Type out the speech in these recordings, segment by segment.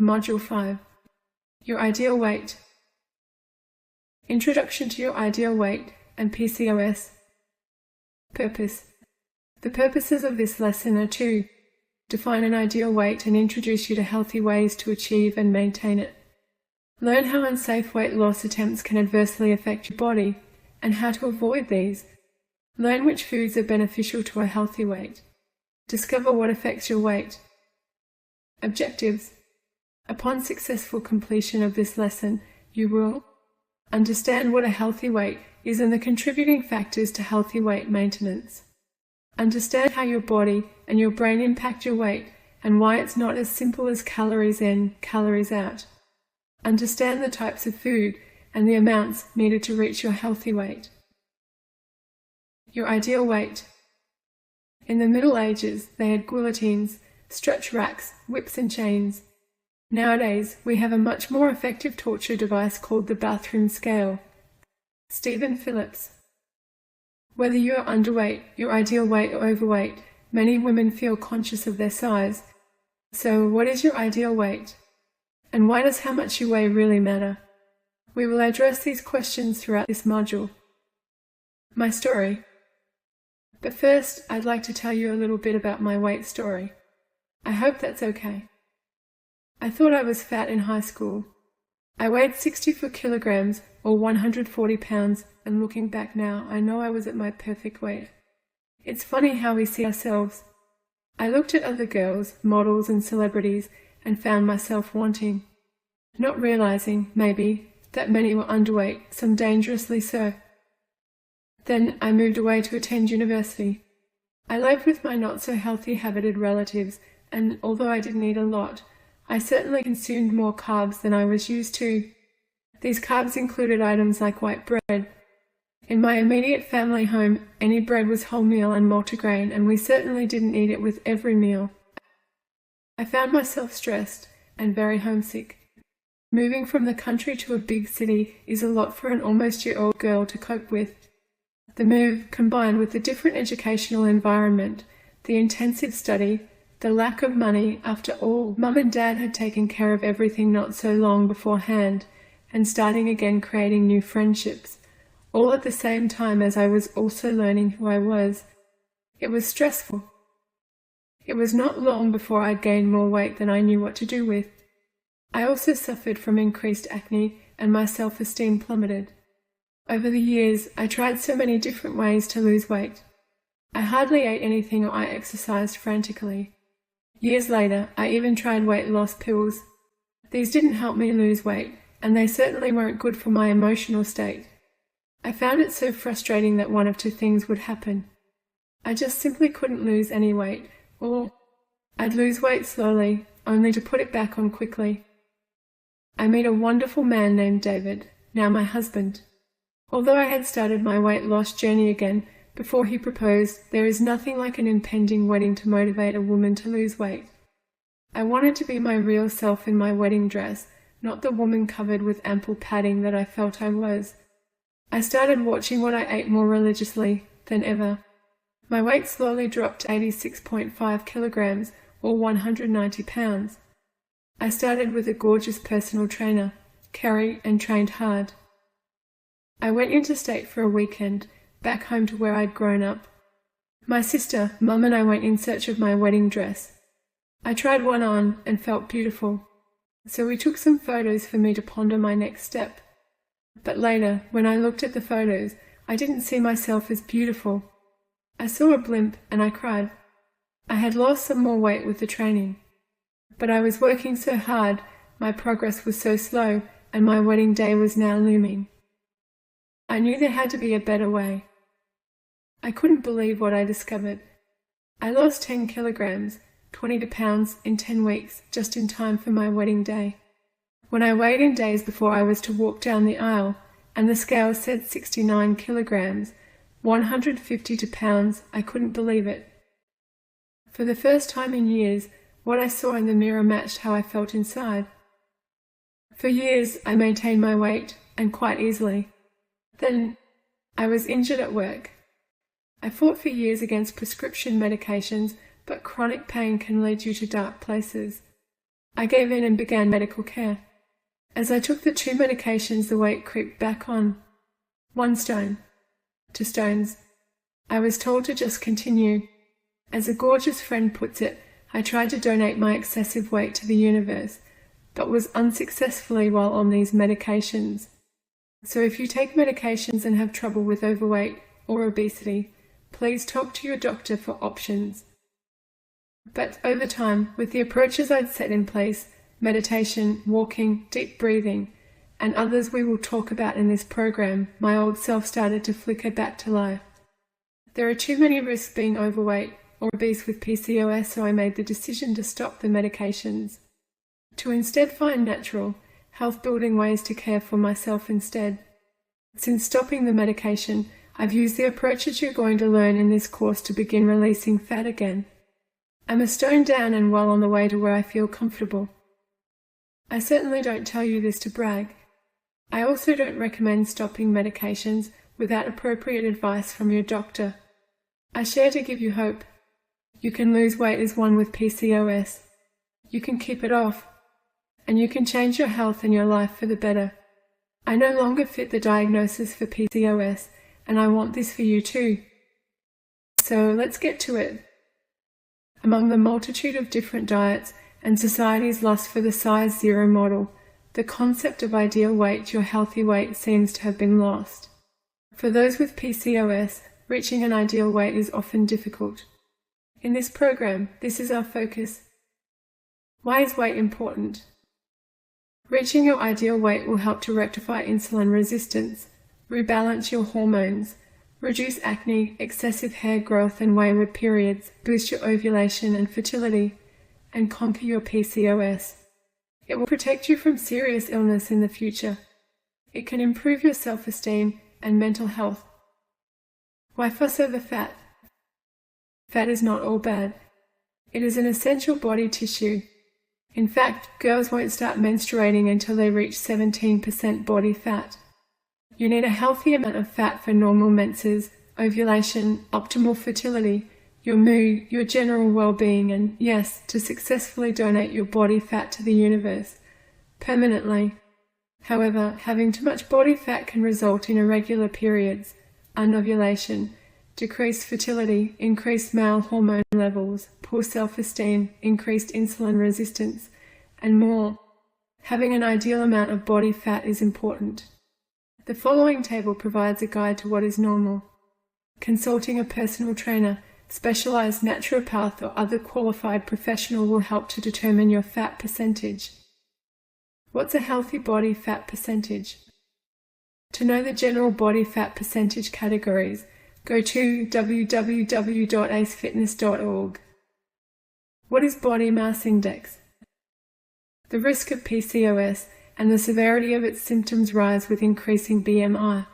Module 5. Your ideal weight. Introduction to your ideal weight and PCOS. Purpose. The purposes of this lesson are to define an ideal weight and introduce you to healthy ways to achieve and maintain it. Learn how unsafe weight loss attempts can adversely affect your body and how to avoid these. Learn which foods are beneficial to a healthy weight. Discover what affects your weight. Objectives. Upon successful completion of this lesson, you will understand what a healthy weight is and the contributing factors to healthy weight maintenance. Understand how your body and your brain impact your weight and why it's not as simple as calories in, calories out. Understand the types of food and the amounts needed to reach your healthy weight. Your ideal weight. In the Middle Ages, they had guillotines, stretch racks, whips and chains. Nowadays, we have a much more effective torture device called the bathroom scale. Stephen Phillips. Whether you are underweight, your ideal weight, or overweight, many women feel conscious of their size. So, what is your ideal weight? And why does how much you weigh really matter? We will address these questions throughout this module. My story. But first, I'd like to tell you a little bit about my weight story. I hope that's okay. I thought I was fat in high school. I weighed 64 kilograms or 140 pounds, and looking back now, I know I was at my perfect weight. It's funny how we see ourselves. I looked at other girls, models and celebrities, and found myself wanting, not realizing, maybe, that many were underweight, some dangerously so. Then I moved away to attend university. I lived with my not-so-healthy habited relatives, and although I didn't eat a lot, I certainly consumed more carbs than I was used to. These carbs included items like white bread. In my immediate family home, any bread was wholemeal and multigrain, and we certainly didn't eat it with every meal. I found myself stressed and very homesick. Moving from the country to a big city is a lot for an almost-year-old girl to cope with. The move, combined with the different educational environment, the intensive study, the lack of money, after all, Mum and Dad had taken care of everything not so long beforehand, and starting again creating new friendships, all at the same time as I was also learning who I was. It was stressful. It was not long before I'd gained more weight than I knew what to do with. I also suffered from increased acne, and my self-esteem plummeted. Over the years, I tried so many different ways to lose weight. I hardly ate anything or I exercised frantically. Years later, I even tried weight loss pills. These didn't help me lose weight, and they certainly weren't good for my emotional state. I found it so frustrating that one of two things would happen. I just simply couldn't lose any weight, or I'd lose weight slowly, only to put it back on quickly. I met a wonderful man named David, now my husband. Although I had started my weight loss journey again, before he proposed, there is nothing like an impending wedding to motivate a woman to lose weight. I wanted to be my real self in my wedding dress, not the woman covered with ample padding that I felt I was. I started watching what I ate more religiously than ever. My weight slowly dropped to 86.5 kilograms or 190 pounds. I started with a gorgeous personal trainer, Kerry, and trained hard. I went interstate for a weekend, back home to where I'd grown up. My sister, Mum, and I went in search of my wedding dress. I tried one on and felt beautiful, so we took some photos for me to ponder my next step. But later, when I looked at the photos, I didn't see myself as beautiful. I saw a blimp and I cried. I had lost some more weight with the training, but I was working so hard, my progress was so slow, and my wedding day was now looming. I knew there had to be a better way. I couldn't believe what I discovered. I lost 10 kilograms, 20 pounds in 10 weeks, just in time for my wedding day. When I weighed in days before I was to walk down the aisle, and the scale said 69 kilograms, 152 pounds, I couldn't believe it. For the first time in years, what I saw in the mirror matched how I felt inside. For years, I maintained my weight, and quite easily. Then, I was injured at work. I fought for years against prescription medications, but chronic pain can lead you to dark places. I gave in and began medical care. As I took the 2 medications, the weight crept back on 1 stone, 2 stones. I was told to just continue. As a gorgeous friend puts it, I tried to donate my excessive weight to the universe, but was unsuccessfully while on these medications. So if you take medications and have trouble with overweight or obesity, please talk to your doctor for options. But over time, with the approaches I'd set in place, meditation, walking, deep breathing, and others we will talk about in this program, my old self started to flicker back to life. There are too many risks being overweight or obese with PCOS, so I made the decision to stop the medications, to instead find natural, health-building ways to care for myself instead. Since stopping the medication, I've used the approaches you're going to learn in this course to begin releasing fat again. I'm a stone down and well on the way to where I feel comfortable. I certainly don't tell you this to brag. I also don't recommend stopping medications without appropriate advice from your doctor. I share to give you hope. You can lose weight as one with PCOS. You can keep it off. And you can change your health and your life for the better. I no longer fit the diagnosis for PCOS, and I want this for you too. So let's get to it. Among the multitude of different diets and society's lust for the size 0 model, the concept of ideal weight to your healthy weight seems to have been lost. For those with PCOS, reaching an ideal weight is often difficult. In this program, this is our focus. Why is weight important? Reaching your ideal weight will help to rectify insulin resistance, rebalance your hormones, reduce acne, excessive hair growth and wayward periods, boost your ovulation and fertility, and conquer your PCOS. It will protect you from serious illness in the future. It can improve your self-esteem and mental health. Why fuss over fat? Fat is not all bad. It is an essential body tissue. In fact, girls won't start menstruating until they reach 17% body fat. You need a healthy amount of fat for normal menses, ovulation, optimal fertility, your mood, your general well-being, and yes, to successfully donate your body fat to the universe permanently. However, having too much body fat can result in irregular periods, anovulation, decreased fertility, increased male hormone levels, poor self-esteem, increased insulin resistance, and more. Having an ideal amount of body fat is important. The following table provides a guide to what is normal. Consulting a personal trainer, specialized naturopath, or other qualified professional will help to determine your fat percentage. What's a healthy body fat percentage? To know the general body fat percentage categories, go to www.acefitness.org. What is body mass index? The risk of PCOS and the severity of its symptoms rise with increasing BMI.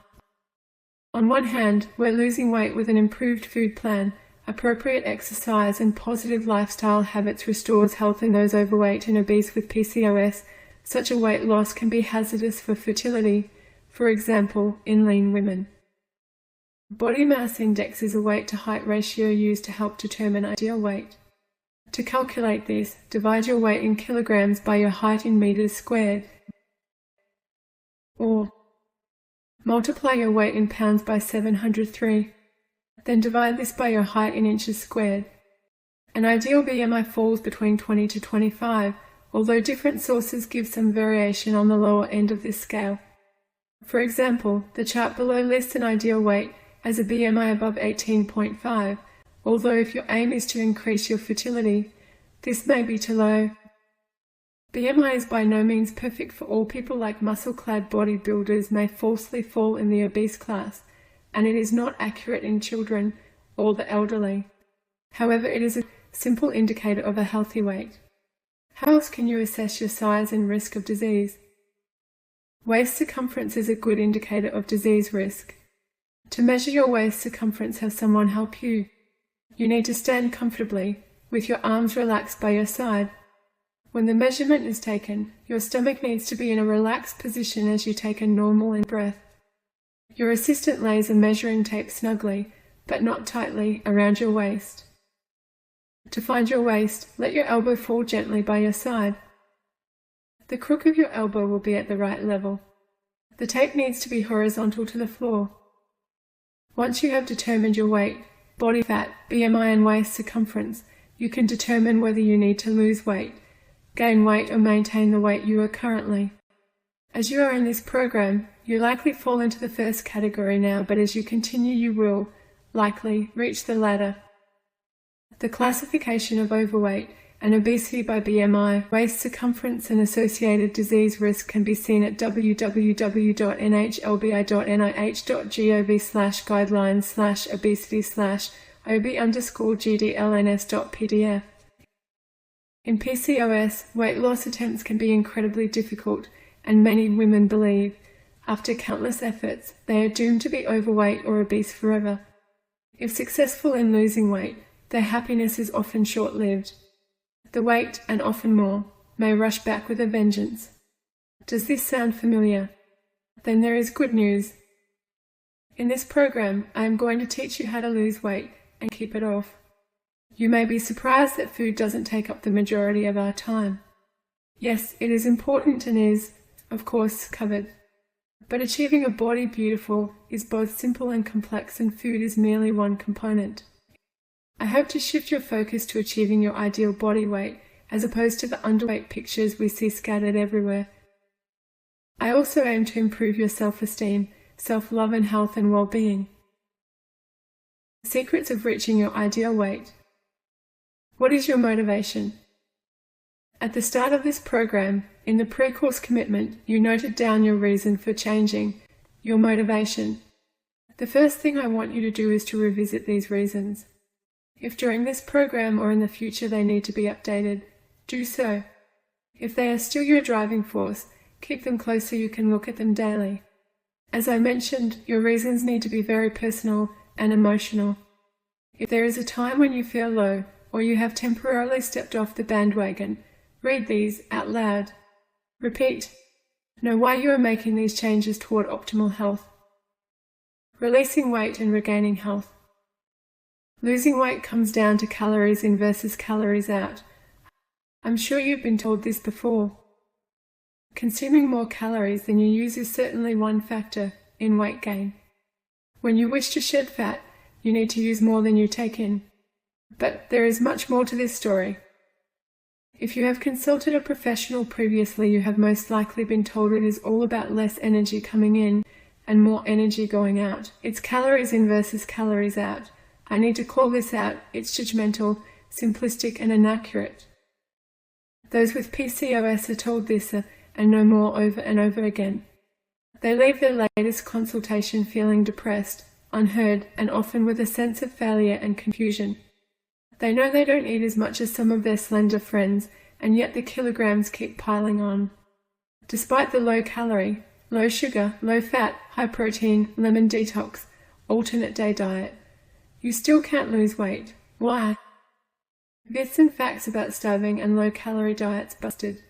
On one hand, where losing weight with an improved food plan, appropriate exercise and positive lifestyle habits restores health in those overweight and obese with PCOS, such a weight loss can be hazardous for fertility, for example, in lean women. Body mass index is a weight-to-height ratio used to help determine ideal weight. To calculate this, divide your weight in kilograms by your height in meters squared. Or multiply your weight in pounds by 703. Then divide this by your height in inches squared. An ideal BMI falls between 20 to 25, although different sources give some variation on the lower end of this scale. For example, the chart below lists an ideal weight as a BMI above 18.5, although if your aim is to increase your fertility, this may be too low. BMI is by no means perfect for all. People like muscle-clad bodybuilders may falsely fall in the obese class, and it is not accurate in children or the elderly. However, it is a simple indicator of a healthy weight. How else can you assess your size and risk of disease? Waist circumference is a good indicator of disease risk. To measure your waist circumference, have someone help you. You need to stand comfortably, with your arms relaxed by your side. When the measurement is taken, your stomach needs to be in a relaxed position as you take a normal in-breath. Your assistant lays a measuring tape snugly, but not tightly, around your waist. To find your waist, let your elbow fall gently by your side. The crook of your elbow will be at the right level. The tape needs to be horizontal to the floor. Once you have determined your weight, body fat, BMI and waist circumference, you can determine whether you need to lose weight, gain weight or maintain the weight you are currently. As you are in this program, you likely fall into the first category now, but as you continue you will, likely, reach the latter. The classification of overweight and obesity by BMI, waist circumference and associated disease risk can be seen at www.nhlbi.nih.gov/guidelines/obesity/ob_gdlns.pdf. In PCOS, weight loss attempts can be incredibly difficult, and many women believe, after countless efforts, they are doomed to be overweight or obese forever. If successful in losing weight, their happiness is often short-lived. The weight, and often more, may rush back with a vengeance. Does this sound familiar? Then there is good news. In this program, I am going to teach you how to lose weight and keep it off. You may be surprised that food doesn't take up the majority of our time. Yes, it is important and is, of course, covered. But achieving a body beautiful is both simple and complex, and food is merely one component. I hope to shift your focus to achieving your ideal body weight, as opposed to the underweight pictures we see scattered everywhere. I also aim to improve your self-esteem, self-love and health and well-being. Secrets of reaching your ideal weight. What is your motivation? At the start of this program, in the pre-course commitment, you noted down your reason for changing, your motivation. The first thing I want you to do is to revisit these reasons. If during this program or in the future they need to be updated, do so. If they are still your driving force, keep them close so you can look at them daily. As I mentioned, your reasons need to be very personal and emotional. If there is a time when you feel low or you have temporarily stepped off the bandwagon, read these out loud. Repeat. Know why you are making these changes toward optimal health. Releasing weight and regaining health. Losing weight comes down to calories in versus calories out. I'm sure you've been told this before. Consuming more calories than you use is certainly one factor in weight gain. When you wish to shed fat, you need to use more than you take in. But there is much more to this story. If you have consulted a professional previously, you have most likely been told it is all about less energy coming in and more energy going out. It's calories in versus calories out. I need to call this out. It's judgmental, simplistic and inaccurate. Those with PCOS are told this and no more over and over again. They leave their latest consultation feeling depressed, unheard, and often with a sense of failure and confusion. They know they don't eat as much as some of their slender friends, and yet the kilograms keep piling on. Despite the low calorie, low sugar, low fat, high protein, lemon detox, alternate day diet, you still can't lose weight. Why? Myths and facts about starving and low-calorie diets busted.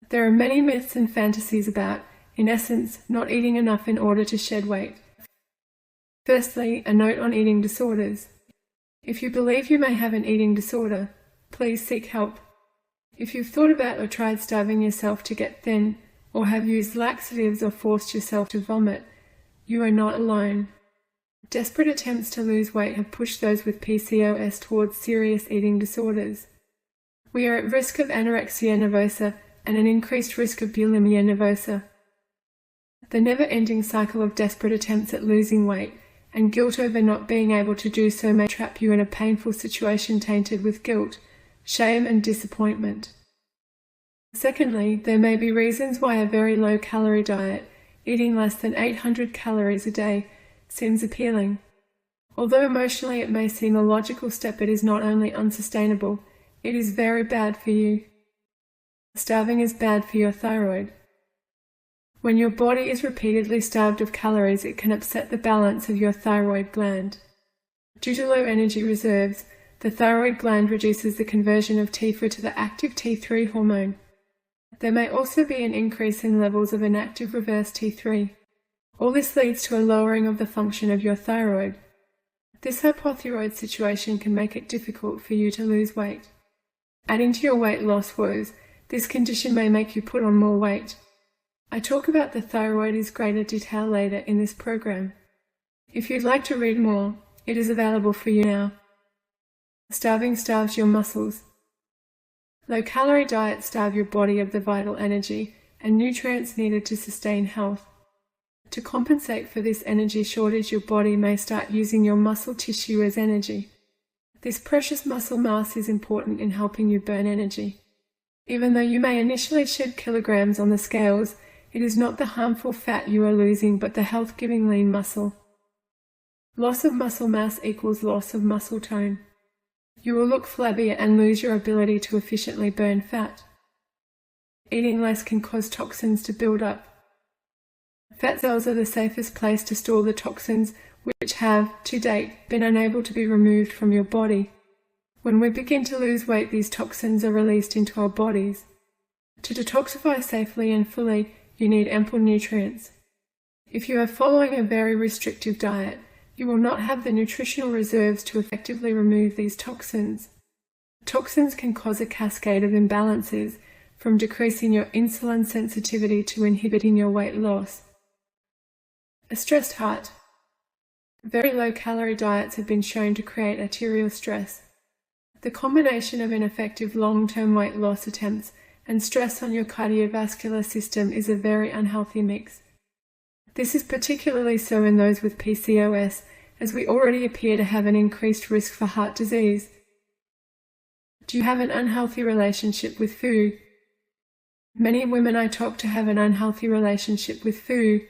There are many myths and fantasies about, in essence, not eating enough in order to shed weight. Firstly, a note on eating disorders. If you believe you may have an eating disorder, please seek help. If you've thought about or tried starving yourself to get thin, or have used laxatives or forced yourself to vomit, you are not alone. Desperate attempts to lose weight have pushed those with PCOS towards serious eating disorders. We are at risk of anorexia nervosa and an increased risk of bulimia nervosa. The never-ending cycle of desperate attempts at losing weight and guilt over not being able to do so may trap you in a painful situation tainted with guilt, shame and disappointment. Secondly, there may be reasons why a very low-calorie diet, eating less than 800 calories a day, seems appealing. Although emotionally it may seem a logical step, it is not only unsustainable, it is very bad for you. Starving is bad for your thyroid. When your body is repeatedly starved of calories, it can upset the balance of your thyroid gland. Due to low energy reserves, the thyroid gland reduces the conversion of T4 to the active T3 hormone. There may also be an increase in levels of inactive reverse T3. All this leads to a lowering of the function of your thyroid. This hypothyroid situation can make it difficult for you to lose weight. Adding to your weight loss woes, This condition may make you put on more weight. I talk about the thyroid in greater detail later in this program. If you'd like to read more, it is available for you now. Starving starves your muscles. Low-calorie diets starve your body of the vital energy and nutrients needed to sustain health. To compensate for this energy shortage, your body may start using your muscle tissue as energy. This precious muscle mass is important in helping you burn energy. Even though you may initially shed kilograms on the scales, it is not the harmful fat you are losing but the health-giving lean muscle. Loss of muscle mass equals loss of muscle tone. You will look flabby and lose your ability to efficiently burn fat. Eating less can cause toxins to build up. Fat cells are the safest place to store the toxins which have, to date, been unable to be removed from your body. When we begin to lose weight, these toxins are released into our bodies. To detoxify safely and fully, you need ample nutrients. If you are following a very restrictive diet, you will not have the nutritional reserves to effectively remove these toxins. Toxins can cause a cascade of imbalances, from decreasing your insulin sensitivity to inhibiting your weight loss. A stressed heart. Very low-calorie diets have been shown to create arterial stress. The combination of ineffective long-term weight loss attempts and stress on your cardiovascular system is a very unhealthy mix. This is particularly so in those with PCOS, as we already appear to have an increased risk for heart disease. Do you have an unhealthy relationship with food? Many women I talk to have an unhealthy relationship with food.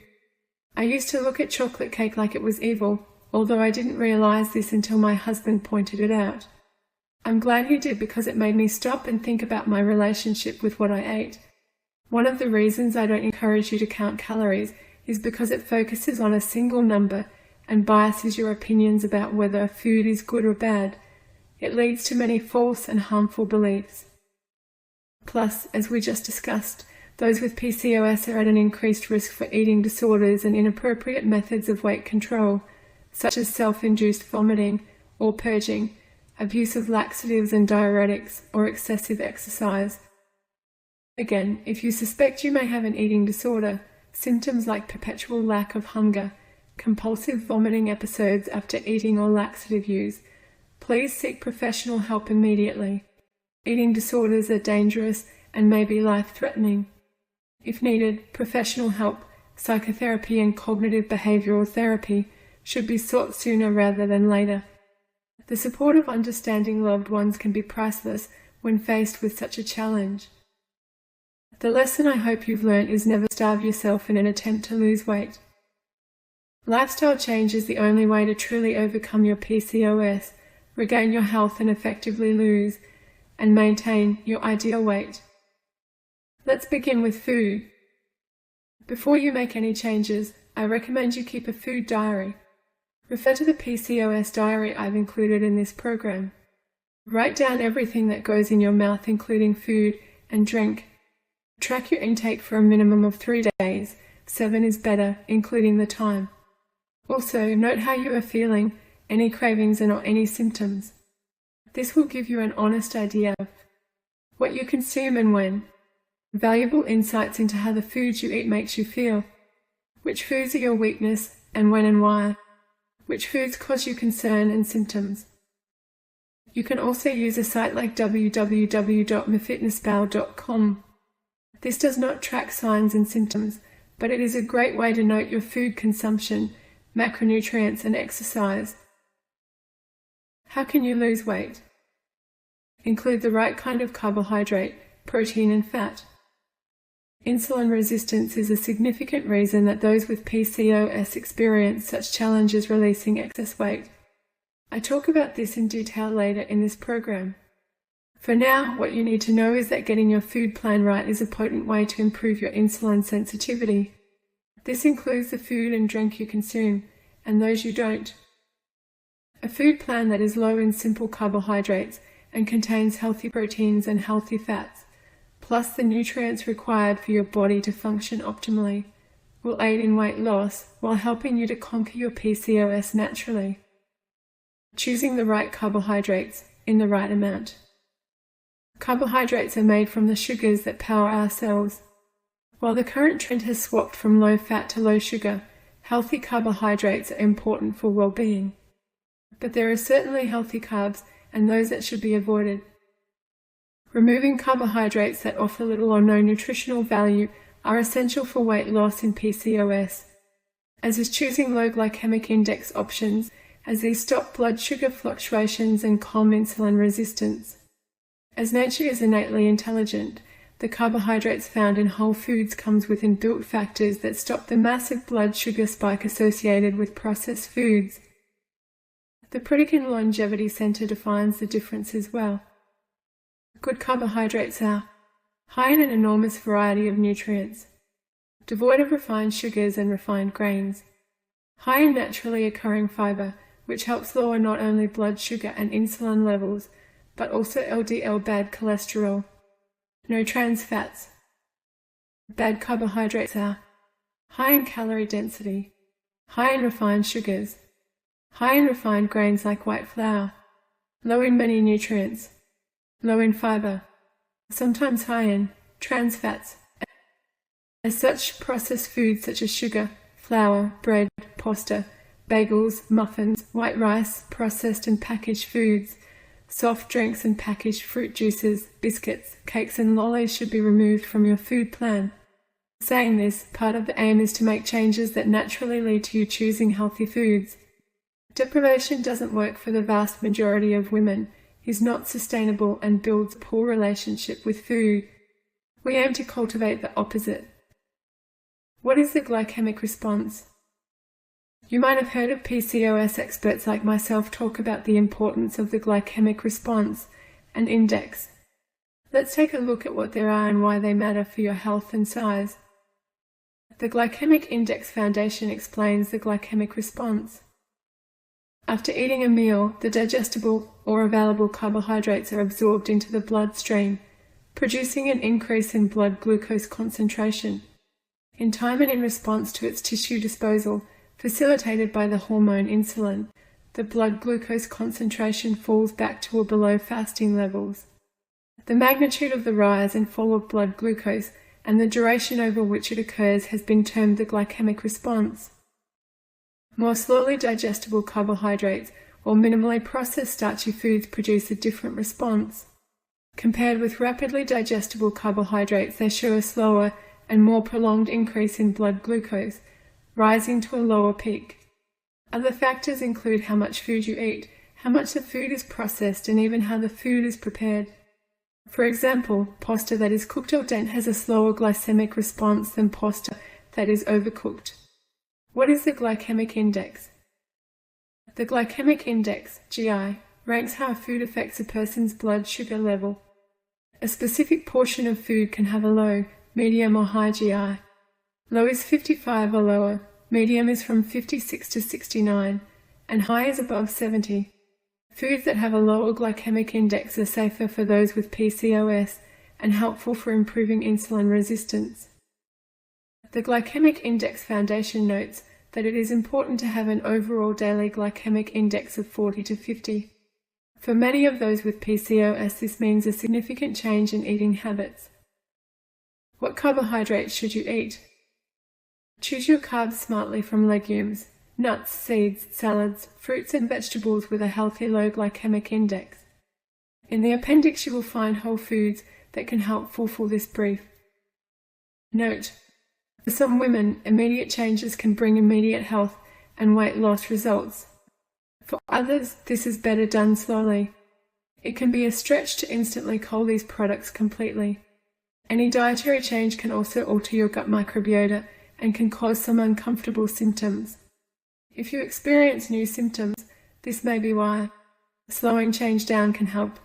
I used to look at chocolate cake like it was evil, although I didn't realize this until my husband pointed it out. I'm glad he did, because it made me stop and think about my relationship with what I ate. One of the reasons I don't encourage you to count calories is because it focuses on a single number and biases your opinions about whether food is good or bad. It leads to many false and harmful beliefs. Plus, as we just discussed, those with PCOS are at an increased risk for eating disorders and inappropriate methods of weight control, such as self-induced vomiting or purging, abuse of laxatives and diuretics, or excessive exercise. Again, if you suspect you may have an eating disorder, symptoms like perpetual lack of hunger, compulsive vomiting episodes after eating or laxative use, please seek professional help immediately. Eating disorders are dangerous and may be life-threatening. If needed, professional help, psychotherapy and cognitive behavioral therapy should be sought sooner rather than later. The support of understanding loved ones can be priceless when faced with such a challenge. The lesson I hope you've learned is never starve yourself in an attempt to lose weight. Lifestyle change is the only way to truly overcome your PCOS, regain your health and effectively lose and maintain your ideal weight. Let's begin with food. Before you make any changes, I recommend you keep a food diary. Refer to the PCOS diary I've included in this program. Write down everything that goes in your mouth, including food and drink. Track your intake for a minimum of 3 days. 7 is better, including the time. Also, note how you are feeling, any cravings and or any symptoms. This will give you an honest idea of what you consume and when. Valuable insights into how the foods you eat makes you feel. Which foods are your weakness and when and why. Which foods cause you concern and symptoms. You can also use a site like www.myfitnesspal.com. This does not track signs and symptoms, but it is a great way to note your food consumption, macronutrients and exercise. How can you lose weight? Include the right kind of carbohydrate, protein and fat. Insulin resistance is a significant reason that those with PCOS experience such challenges releasing excess weight. I talk about this in detail later in this program. For now, what you need to know is that getting your food plan right is a potent way to improve your insulin sensitivity. This includes the food and drink you consume, and those you don't. A food plan that is low in simple carbohydrates and contains healthy proteins and healthy fats, plus the nutrients required for your body to function optimally, will aid in weight loss while helping you to conquer your PCOS naturally. Choosing the right carbohydrates in the right amount. Carbohydrates are made from the sugars that power our cells. While the current trend has swapped from low fat to low sugar, healthy carbohydrates are important for well-being. But there are certainly healthy carbs and those that should be avoided. Removing carbohydrates that offer little or no nutritional value are essential for weight loss in PCOS, as is choosing low glycemic index options, as these stop blood sugar fluctuations and calm insulin resistance. As nature is innately intelligent, the carbohydrates found in whole foods comes with inbuilt factors that stop the massive blood sugar spike associated with processed foods. The Pritikin Longevity Center defines the difference as well. Good carbohydrates are high in an enormous variety of nutrients, devoid of refined sugars and refined grains, high in naturally occurring fiber, which helps lower not only blood sugar and insulin levels, but also LDL bad cholesterol, no trans fats. Bad carbohydrates are high in calorie density, high in refined sugars, high in refined grains like white flour, low in many nutrients, low in fiber, sometimes high in trans fats. As such, processed foods such as sugar, flour, bread, pasta, bagels, muffins, white rice, processed and packaged foods, soft drinks and packaged fruit juices, biscuits, cakes and lollies should be removed from your food plan. Saying this, part of the aim is to make changes that naturally lead to you choosing healthy foods. Deprivation doesn't work for the vast majority of women, is not sustainable and builds a poor relationship with food. We aim to cultivate the opposite. What is the glycemic response? You might have heard of PCOS experts like myself talk about the importance of the glycemic response and index. Let's take a look at what they are and why they matter for your health and size. The Glycemic Index Foundation explains the glycemic response. After eating a meal, the digestible or available carbohydrates are absorbed into the bloodstream, producing an increase in blood glucose concentration. In time and in response to its tissue disposal, facilitated by the hormone insulin, the blood glucose concentration falls back to or below fasting levels. The magnitude of the rise and fall of blood glucose and the duration over which it occurs has been termed the glycemic response. More slowly digestible carbohydrates or minimally processed starchy foods produce a different response. Compared with rapidly digestible carbohydrates, they show a slower and more prolonged increase in blood glucose, rising to a lower peak. Other factors include how much food you eat, how much the food is processed, and even how the food is prepared. For example, pasta that is cooked al dente has a slower glycemic response than pasta that is overcooked. What is the glycemic index? The glycemic index, GI, ranks how a food affects a person's blood sugar level. A specific portion of food can have a low, medium or high GI. Low is 55 or lower, medium is from 56 to 69, and high is above 70. Foods that have a lower glycemic index are safer for those with PCOS and helpful for improving insulin resistance. The Glycemic Index Foundation notes that it is important to have an overall daily glycemic index of 40 to 50. For many of those with PCOS, this means a significant change in eating habits. What carbohydrates should you eat? Choose your carbs smartly from legumes, nuts, seeds, salads, fruits and vegetables with a healthy low glycemic index. In the appendix you will find whole foods that can help fulfill this brief. Note: for some women, immediate changes can bring immediate health and weight loss results. For others, this is better done slowly. It can be a stretch to instantly cull these products completely. Any dietary change can also alter your gut microbiota and can cause some uncomfortable symptoms. If you experience new symptoms, this may be why. Slowing change down can help.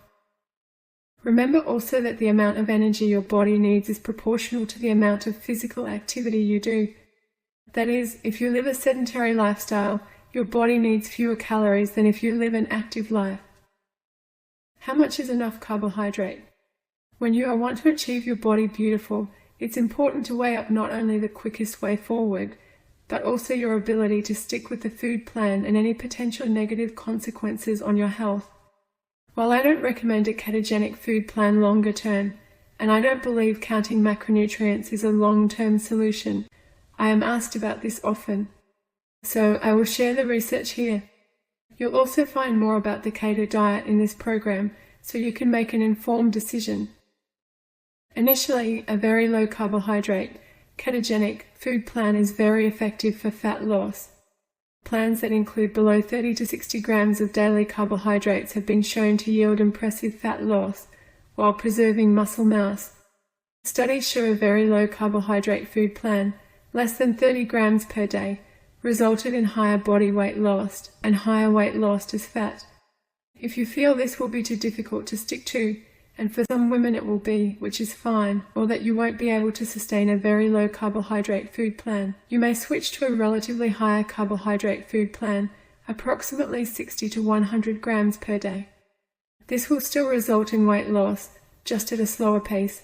Remember also that the amount of energy your body needs is proportional to the amount of physical activity you do. That is, if you live a sedentary lifestyle, your body needs fewer calories than if you live an active life. How much is enough carbohydrate? When you want to achieve your body beautiful, it's important to weigh up not only the quickest way forward, but also your ability to stick with the food plan and any potential negative consequences on your health. While I don't recommend a ketogenic food plan longer term, and I don't believe counting macronutrients is a long-term solution, I am asked about this often. So I will share the research here. You'll also find more about the keto diet in this program, so you can make an informed decision. Initially, a very low carbohydrate, ketogenic food plan is very effective for fat loss. Plans that include below 30 to 60 grams of daily carbohydrates have been shown to yield impressive fat loss while preserving muscle mass. Studies show a very low carbohydrate food plan, less than 30 grams per day, resulted in higher body weight lost and higher weight lost as fat. If you feel this will be too difficult to stick to, and for some women it will be, which is fine, or that you won't be able to sustain a very low carbohydrate food plan, you may switch to a relatively higher carbohydrate food plan, approximately 60 to 100 grams per day. This will still result in weight loss, just at a slower pace.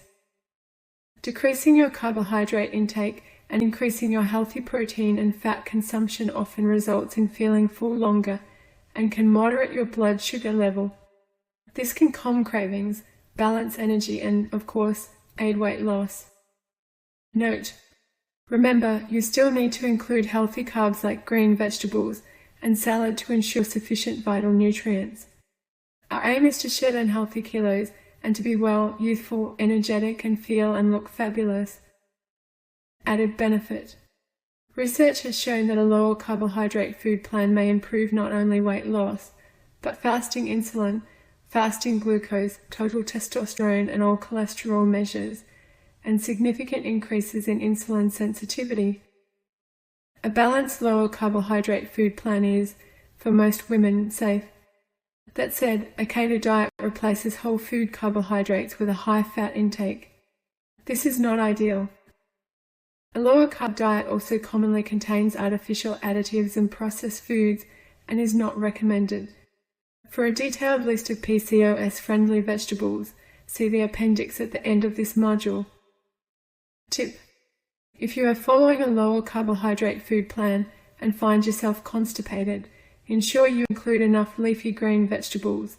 Decreasing your carbohydrate intake and increasing your healthy protein and fat consumption often results in feeling full longer and can moderate your blood sugar level. This can calm cravings, balance energy, and, of course, aid weight loss. Note: remember, you still need to include healthy carbs like green vegetables and salad to ensure sufficient vital nutrients. Our aim is to shed unhealthy kilos and to be well, youthful, energetic, and feel and look fabulous. Added benefit: research has shown that a lower carbohydrate food plan may improve not only weight loss, but fasting insulin, fasting glucose, total testosterone, and all cholesterol measures, and significant increases in insulin sensitivity. A balanced lower carbohydrate food plan is, for most women, safe. That said, a keto diet replaces whole food carbohydrates with a high fat intake. This is not ideal. A lower carb diet also commonly contains artificial additives and processed foods and is not recommended. For a detailed list of PCOS-friendly vegetables, see the appendix at the end of this module. Tip: if you are following a lower carbohydrate food plan and find yourself constipated, ensure you include enough leafy green vegetables,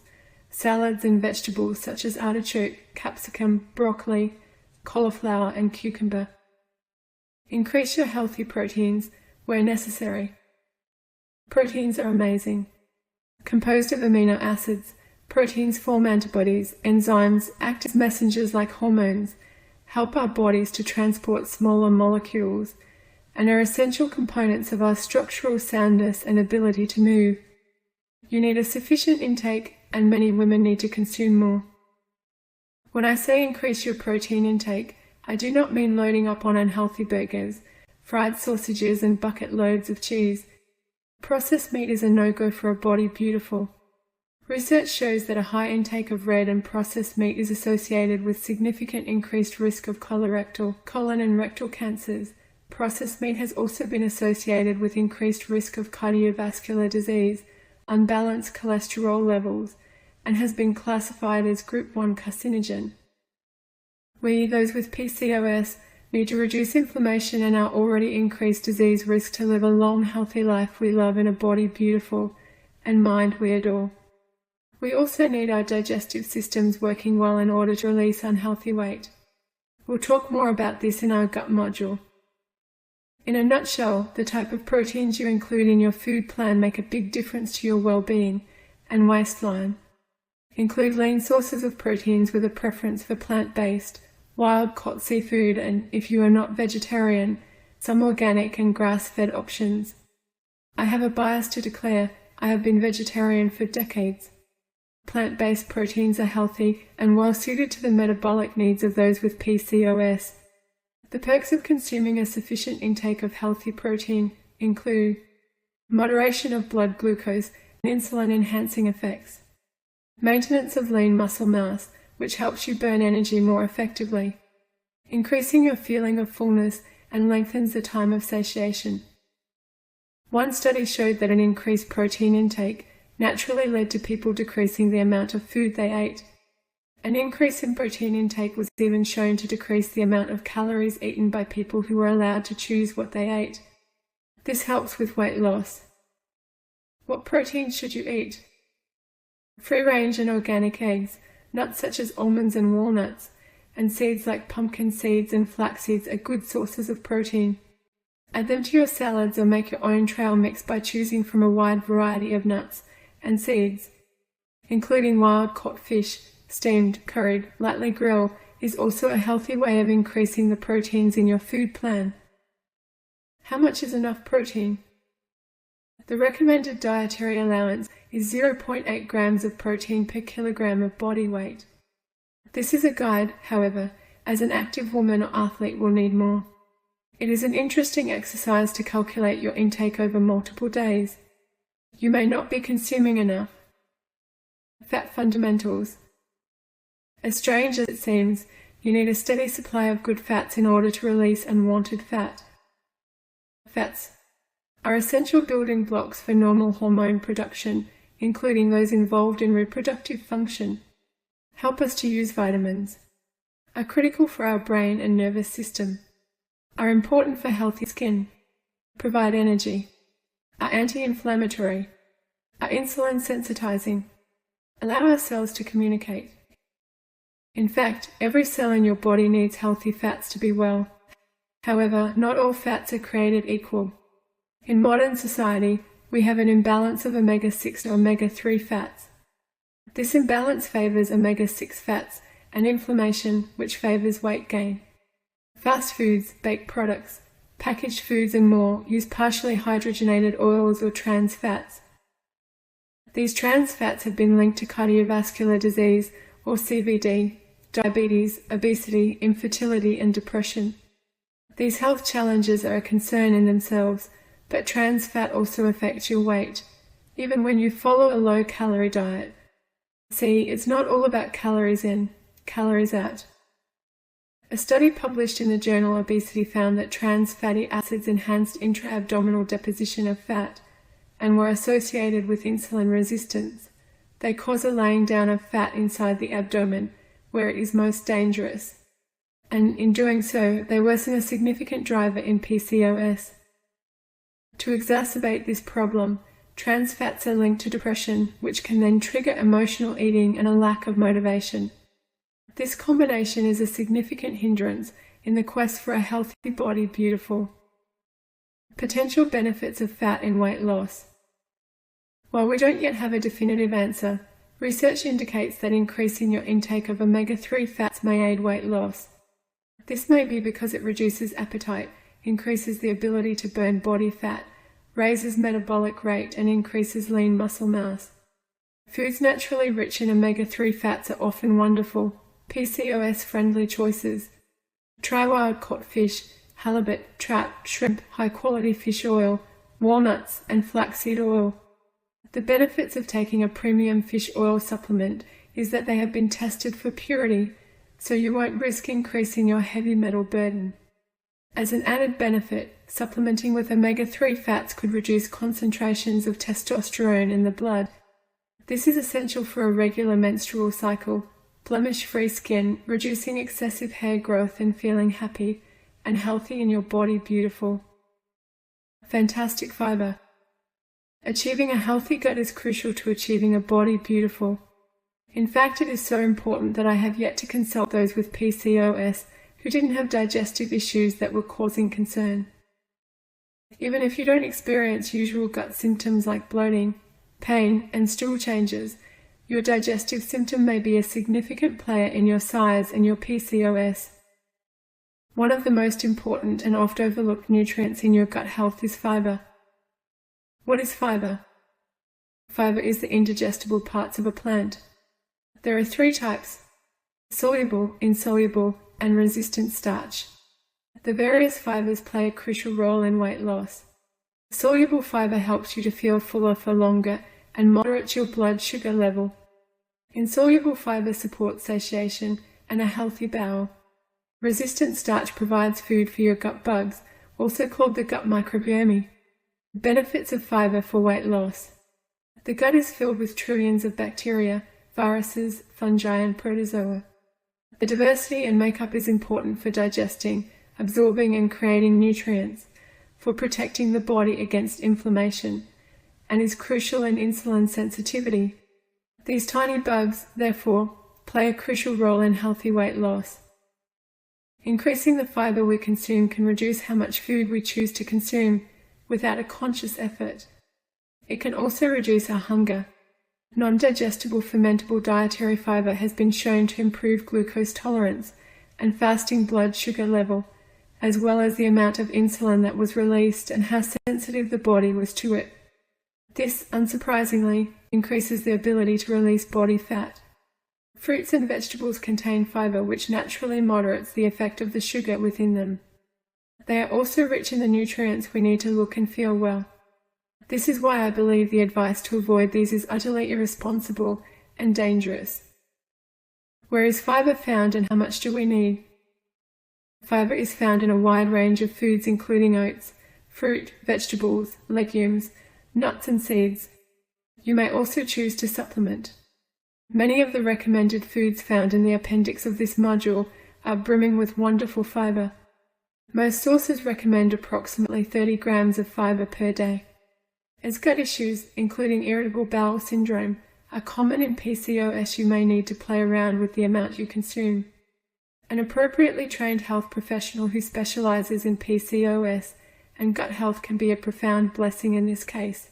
salads and vegetables such as artichoke, capsicum, broccoli, cauliflower, and cucumber. Increase your healthy proteins where necessary. Proteins are amazing. Composed of amino acids, proteins form antibodies, enzymes, act as messengers like hormones, help our bodies to transport smaller molecules, and are essential components of our structural soundness and ability to move. You need a sufficient intake, and many women need to consume more. When I say increase your protein intake, I do not mean loading up on unhealthy burgers, fried sausages, and bucket loads of cheese. Processed meat is a no-go for a body beautiful. Research shows that a high intake of red and processed meat is associated with significant increased risk of colorectal, colon, and rectal cancers. Processed meat has also been associated with increased risk of cardiovascular disease, unbalanced cholesterol levels, and has been classified as Group 1 carcinogen. We, those with PCOS, need to reduce inflammation and our already increased disease risk to live a long, healthy life we love in a body beautiful and mind we adore. We also need our digestive systems working well in order to release unhealthy weight. We'll talk more about this in our gut module. In a nutshell, the type of proteins you include in your food plan make a big difference to your well-being and waistline. Include lean sources of proteins with a preference for plant-based, wild-caught seafood, and, if you are not vegetarian, some organic and grass-fed options. I have a bias to declare. I have been vegetarian for decades. Plant-based proteins are healthy and well-suited to the metabolic needs of those with PCOS. The perks of consuming a sufficient intake of healthy protein include moderation of blood glucose and insulin-enhancing effects, maintenance of lean muscle mass, which helps you burn energy more effectively, increasing your feeling of fullness and lengthens the time of satiation. One study showed that an increased protein intake naturally led to people decreasing the amount of food they ate. An increase in protein intake was even shown to decrease the amount of calories eaten by people who were allowed to choose what they ate. This helps with weight loss. What proteins should you eat? Free-range and organic eggs, nuts such as almonds and walnuts, and seeds like pumpkin seeds and flax seeds are good sources of protein. Add them to your salads or make your own trail mix by choosing from a wide variety of nuts and seeds. Including wild-caught fish, steamed, curried, lightly grilled, is also a healthy way of increasing the proteins in your food plan. How much is enough protein? The recommended dietary allowance is 0.8 grams of protein per kilogram of body weight. This is a guide, however, as an active woman or athlete will need more. It is an interesting exercise to calculate your intake over multiple days. You may not be consuming enough. Fat fundamentals. As strange as it seems, you need a steady supply of good fats in order to release unwanted fat. Fats are essential building blocks for normal hormone production, including those involved in reproductive function. Help us to use vitamins. Are critical for our brain and nervous system. Are important for healthy skin. Provide energy. Are anti-inflammatory. Are insulin sensitizing. Allow our cells to communicate. In fact, every cell in your body needs healthy fats to be well. However, not all fats are created equal. In modern society, we have an imbalance of omega-6 and omega-3 fats. This imbalance favors omega-6 fats and inflammation, which favors weight gain. Fast foods, baked products, packaged foods and more use partially hydrogenated oils or trans fats. These trans fats have been linked to cardiovascular disease or CVD, diabetes, obesity, infertility and depression. These health challenges are a concern in themselves, but trans fat also affects your weight, even when you follow a low-calorie diet. See, it's not all about calories in, calories out. A study published in the journal Obesity found that trans fatty acids enhanced intra-abdominal deposition of fat and were associated with insulin resistance. They cause a laying down of fat inside the abdomen, where it is most dangerous. And in doing so, they worsen a significant driver in PCOS. To exacerbate this problem, trans fats are linked to depression, which can then trigger emotional eating and a lack of motivation. This combination is a significant hindrance in the quest for a healthy body beautiful. Potential benefits of fat in weight loss. While we don't yet have a definitive answer, research indicates that increasing your intake of omega-3 fats may aid weight loss. This may be because it reduces appetite, increases the ability to burn body fat, raises metabolic rate, and increases lean muscle mass. Foods naturally rich in omega-3 fats are often wonderful, PCOS-friendly choices. Try wild-caught fish, halibut, trout, shrimp, high-quality fish oil, walnuts, and flaxseed oil. The benefits of taking a premium fish oil supplement is that they have been tested for purity, so you won't risk increasing your heavy metal burden. As an added benefit, supplementing with omega-3 fats could reduce concentrations of testosterone in the blood. This is essential for a regular menstrual cycle, blemish-free skin, reducing excessive hair growth and feeling happy and healthy in your body beautiful. Fantastic fiber. Achieving a healthy gut is crucial to achieving a body beautiful. In fact, it is so important that I have yet to consult those with PCOS who didn't have digestive issues that were causing concern. Even if you don't experience usual gut symptoms like bloating, pain, and stool changes, your digestive symptom may be a significant player in your size and your PCOS. One of the most important and oft overlooked nutrients in your gut health is fiber. What is fiber? Fiber is the indigestible parts of a plant. There are 3 types: soluble, insoluble, and resistant starch. The various fibers play a crucial role in weight loss. Soluble fiber helps you to feel fuller for longer and moderates your blood sugar level. Insoluble fiber supports satiation and a healthy bowel. Resistant starch provides food for your gut bugs, also called the gut microbiome. Benefits of fiber for weight loss. The gut is filled with trillions of bacteria, viruses, fungi, and protozoa. The diversity and makeup is important for digesting, absorbing, and creating nutrients, for protecting the body against inflammation, and is crucial in insulin sensitivity. These tiny bugs, therefore, play a crucial role in healthy weight loss. Increasing the fiber we consume can reduce how much food we choose to consume without a conscious effort. It can also reduce our hunger. Non-digestible fermentable dietary fiber has been shown to improve glucose tolerance and fasting blood sugar level, as well as the amount of insulin that was released and how sensitive the body was to it. This, unsurprisingly, increases the ability to release body fat. Fruits and vegetables contain fiber, which naturally moderates the effect of the sugar within them. They are also rich in the nutrients we need to look and feel well. This is why I believe the advice to avoid these is utterly irresponsible and dangerous. Where is fiber found and how much do we need? Fiber is found in a wide range of foods including oats, fruit, vegetables, legumes, nuts and seeds. You may also choose to supplement. Many of the recommended foods found in the appendix of this module are brimming with wonderful fiber. Most sources recommend approximately 30 grams of fiber per day. As gut issues, including irritable bowel syndrome, are common in PCOS, you may need to play around with the amount you consume. An appropriately trained health professional who specializes in PCOS and gut health can be a profound blessing in this case.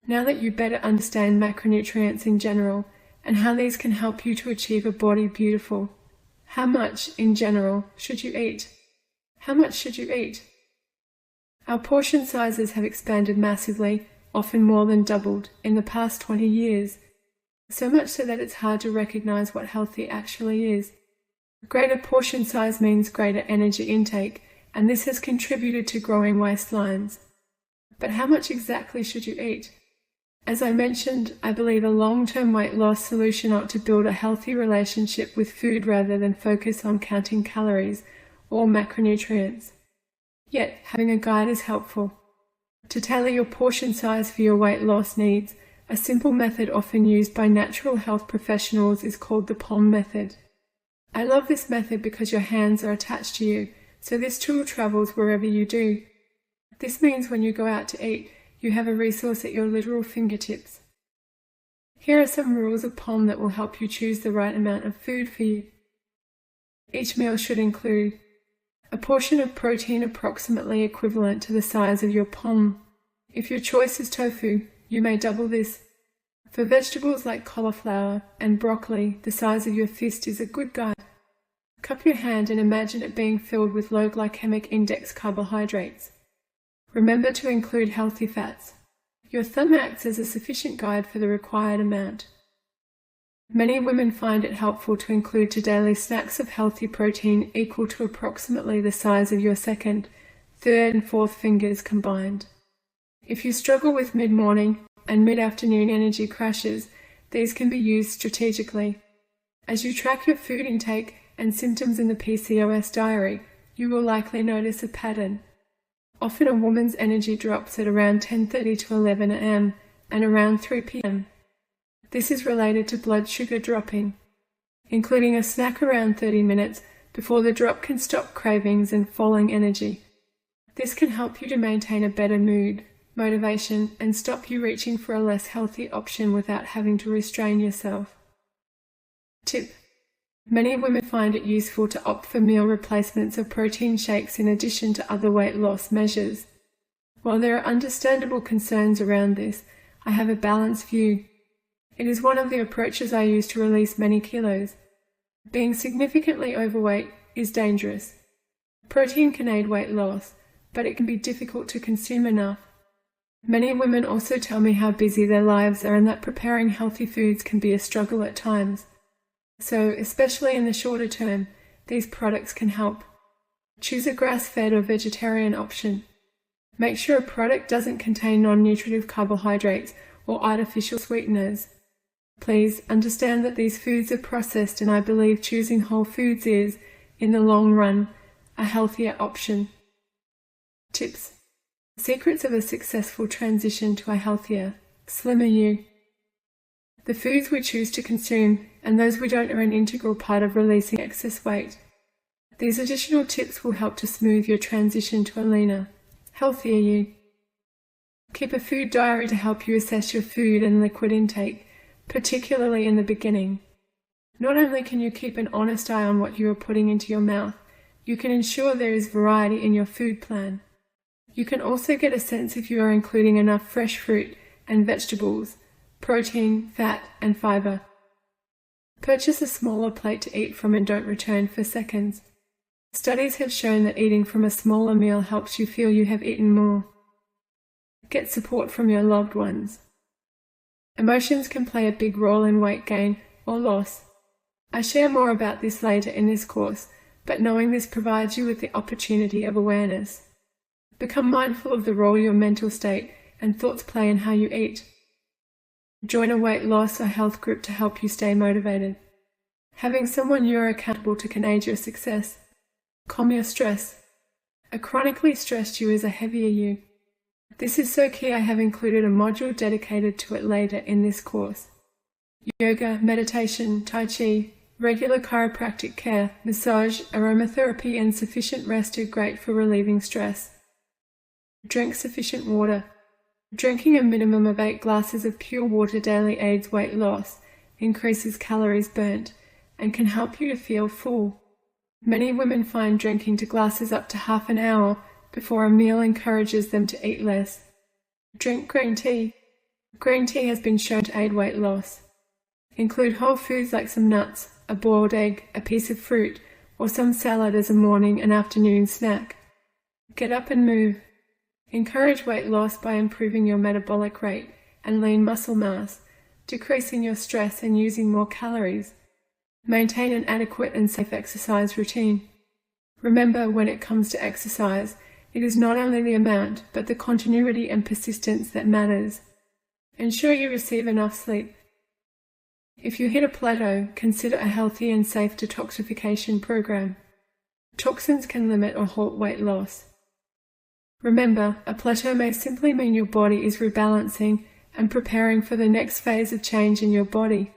Now that you better understand macronutrients in general and how these can help you to achieve a body beautiful, how much, in general, should you eat? How much should you eat? Our portion sizes have expanded massively, often more than doubled, in the past 20 years, so much so that it's hard to recognize what healthy actually is. Greater portion size means greater energy intake, and this has contributed to growing waistlines. But how much exactly should you eat? As I mentioned, I believe a long-term weight loss solution ought to build a healthy relationship with food rather than focus on counting calories or macronutrients. Yet, having a guide is helpful. To tailor your portion size for your weight loss needs, a simple method often used by natural health professionals is called the POM method. I love this method because your hands are attached to you, so this tool travels wherever you do. This means when you go out to eat, you have a resource at your literal fingertips. Here are some rules of POM that will help you choose the right amount of food for you. Each meal should include a portion of protein approximately equivalent to the size of your palm. If your choice is tofu, you may double this. For vegetables like cauliflower and broccoli, the size of your fist is a good guide. Cup your hand and imagine it being filled with low glycemic index carbohydrates. Remember to include healthy fats. Your thumb acts as a sufficient guide for the required amount. Many women find it helpful to include to daily snacks of healthy protein equal to approximately the size of your second, third and fourth fingers combined. If you struggle with mid-morning and mid-afternoon energy crashes, these can be used strategically. As you track your food intake and symptoms in the PCOS diary, you will likely notice a pattern. Often a woman's energy drops at around 10:30 to 11 a.m. and around 3 p.m. This is related to blood sugar dropping. Including a snack around 30 minutes before the drop can stop cravings and falling energy. This can help you to maintain a better mood, motivation, and stop you reaching for a less healthy option without having to restrain yourself. Tip: many women find it useful to opt for meal replacements of protein shakes in addition to other weight loss measures. While there are understandable concerns around this, I have a balanced view. It is one of the approaches I use to release many kilos. Being significantly overweight is dangerous. Protein can aid weight loss, but it can be difficult to consume enough. Many women also tell me how busy their lives are and that preparing healthy foods can be a struggle at times. So, especially in the shorter term, these products can help. Choose a grass-fed or vegetarian option. Make sure a product doesn't contain non-nutritive carbohydrates or artificial sweeteners. Please understand that these foods are processed, and I believe choosing whole foods is, in the long run, a healthier option. Tips: secrets of a successful transition to a healthier, slimmer you. The foods we choose to consume and those we don't are an integral part of releasing excess weight. These additional tips will help to smooth your transition to a leaner, healthier you. Keep a food diary to help you assess your food and liquid intake, particularly in the beginning. Not only can you keep an honest eye on what you are putting into your mouth, you can ensure there is variety in your food plan. You can also get a sense if you are including enough fresh fruit and vegetables, protein, fat, and fiber. Purchase a smaller plate to eat from and don't return for seconds. Studies have shown that eating from a smaller meal helps you feel you have eaten more. Get support from your loved ones. Emotions can play a big role in weight gain or loss. I share more about this later in this course, but knowing this provides you with the opportunity of awareness. Become mindful of the role your mental state and thoughts play in how you eat. Join a weight loss or health group to help you stay motivated. Having someone you are accountable to can aid your success. Calm your stress. A chronically stressed you is a heavier you. This is so key I have included a module dedicated to it later in this course. Yoga, meditation, Tai Chi, regular chiropractic care, massage, aromatherapy and sufficient rest are great for relieving stress. Drink sufficient water. Drinking a minimum of 8 glasses of pure water daily aids weight loss, increases calories burnt, and can help you to feel full. Many women find drinking 2 glasses up to half an hour before a meal encourages them to eat less. Drink green tea. Green tea has been shown to aid weight loss. Include whole foods like some nuts, a boiled egg, a piece of fruit, or some salad as a morning and afternoon snack. Get up and move. Encourage weight loss by improving your metabolic rate and lean muscle mass, decreasing your stress and using more calories. Maintain an adequate and safe exercise routine. Remember, when it comes to exercise, it is not only the amount, but the continuity and persistence that matters. Ensure you receive enough sleep. If you hit a plateau, consider a healthy and safe detoxification program. Toxins can limit or halt weight loss. Remember, a plateau may simply mean your body is rebalancing and preparing for the next phase of change in your body.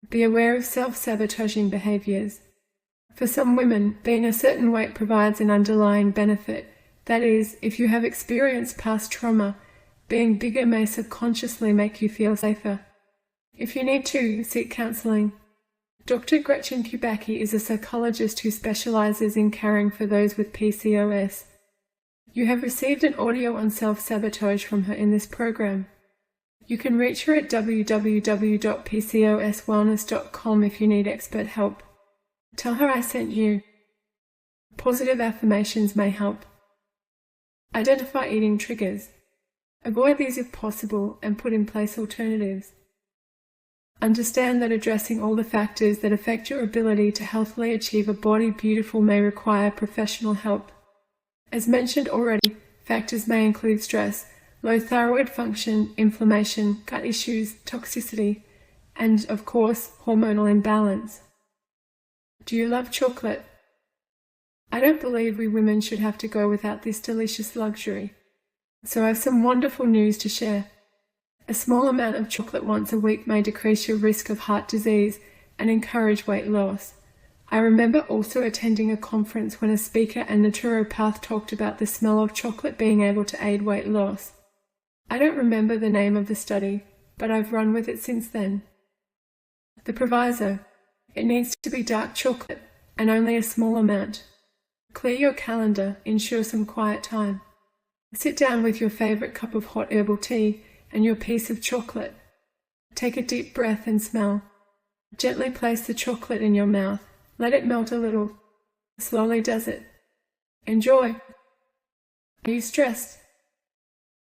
Be aware of self-sabotaging behaviors. For some women, being a certain weight provides an underlying benefit. That is, if you have experienced past trauma, being bigger may subconsciously make you feel safer. If you need to, seek counseling. Dr. Gretchen Kubacki is a psychologist who specializes in caring for those with PCOS. You have received an audio on self-sabotage from her in this program. You can reach her at www.pcoswellness.com if you need expert help. Tell her I sent you. Positive affirmations may help. Identify eating triggers. Avoid these if possible and put in place alternatives. Understand that addressing all the factors that affect your ability to healthily achieve a body beautiful may require professional help. As mentioned already, factors may include stress, low thyroid function, inflammation, gut issues, toxicity, and, of course, hormonal imbalance. Do you love chocolate? I don't believe we women should have to go without this delicious luxury. So I have some wonderful news to share. A small amount of chocolate once a week may decrease your risk of heart disease and encourage weight loss. I remember also attending a conference when a speaker and naturopath talked about the smell of chocolate being able to aid weight loss. I don't remember the name of the study, but I've run with it since then. The proviso: it needs to be dark chocolate and only a small amount. Clear your calendar, ensure some quiet time. Sit down with your favorite cup of hot herbal tea and your piece of chocolate. Take a deep breath and smell. Gently place the chocolate in your mouth. Let it melt a little. Slowly does it. Enjoy. Are you stressed?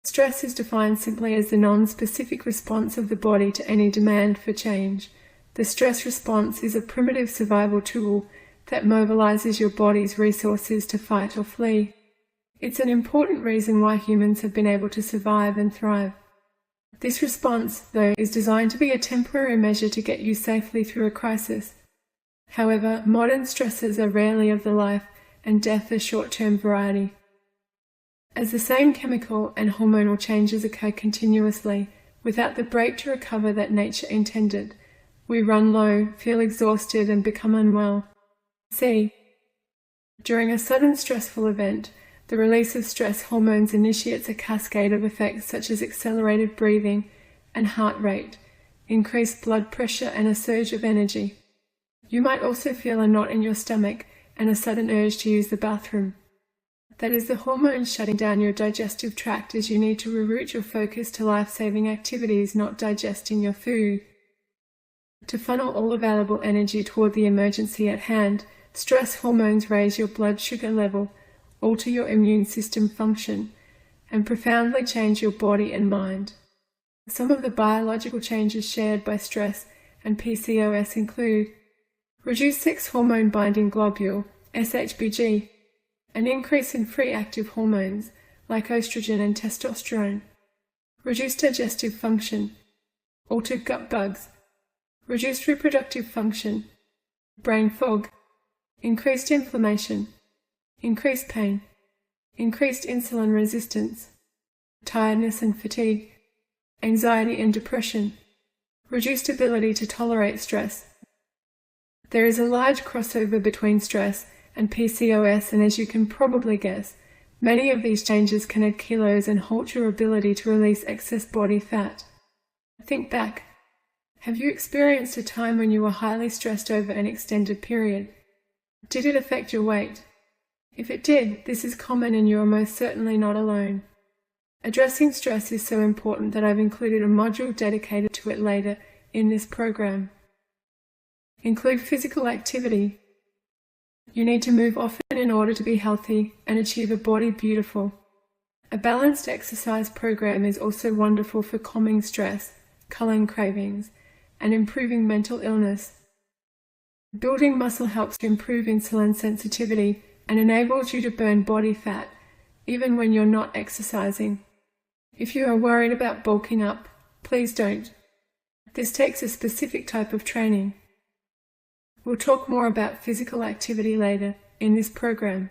Stress is defined simply as the non-specific response of the body to any demand for change. The stress response is a primitive survival tool that mobilizes your body's resources to fight or flee. It's an important reason why humans have been able to survive and thrive. This response, though, is designed to be a temporary measure to get you safely through a crisis. However, modern stresses are rarely of the life and death a short-term variety. As the same chemical and hormonal changes occur continuously, without the break to recover that nature intended, we run low, feel exhausted, and become unwell. C. During a sudden stressful event, the release of stress hormones initiates a cascade of effects such as accelerated breathing and heart rate, increased blood pressure and a surge of energy. You might also feel a knot in your stomach and a sudden urge to use the bathroom. That is the hormones shutting down your digestive tract as you need to reroute your focus to life-saving activities, not digesting your food. To funnel all available energy toward the emergency at hand, stress hormones raise your blood sugar level, alter your immune system function, and profoundly change your body and mind. Some of the biological changes shared by stress and PCOS include reduced sex hormone binding globule, SHBG, an increase in free active hormones like estrogen and testosterone, reduced digestive function, altered gut bugs, reduced reproductive function, brain fog, increased inflammation, increased pain, increased insulin resistance, tiredness and fatigue, anxiety and depression, reduced ability to tolerate stress. There is a large crossover between stress and PCOS, and as you can probably guess, many of these changes can add kilos and halt your ability to release excess body fat. Think back. Have you experienced a time when you were highly stressed over an extended period? Did it affect your weight? If it did, this is common and you are most certainly not alone. Addressing stress is so important that I've included a module dedicated to it later in this program. Include physical activity. You need to move often in order to be healthy and achieve a body beautiful. A balanced exercise program is also wonderful for calming stress, culling cravings, and improving mental illness. Building muscle helps to improve insulin sensitivity and enables you to burn body fat, even when you're not exercising. If you are worried about bulking up, please don't. This takes a specific type of training. We'll talk more about physical activity later in this program.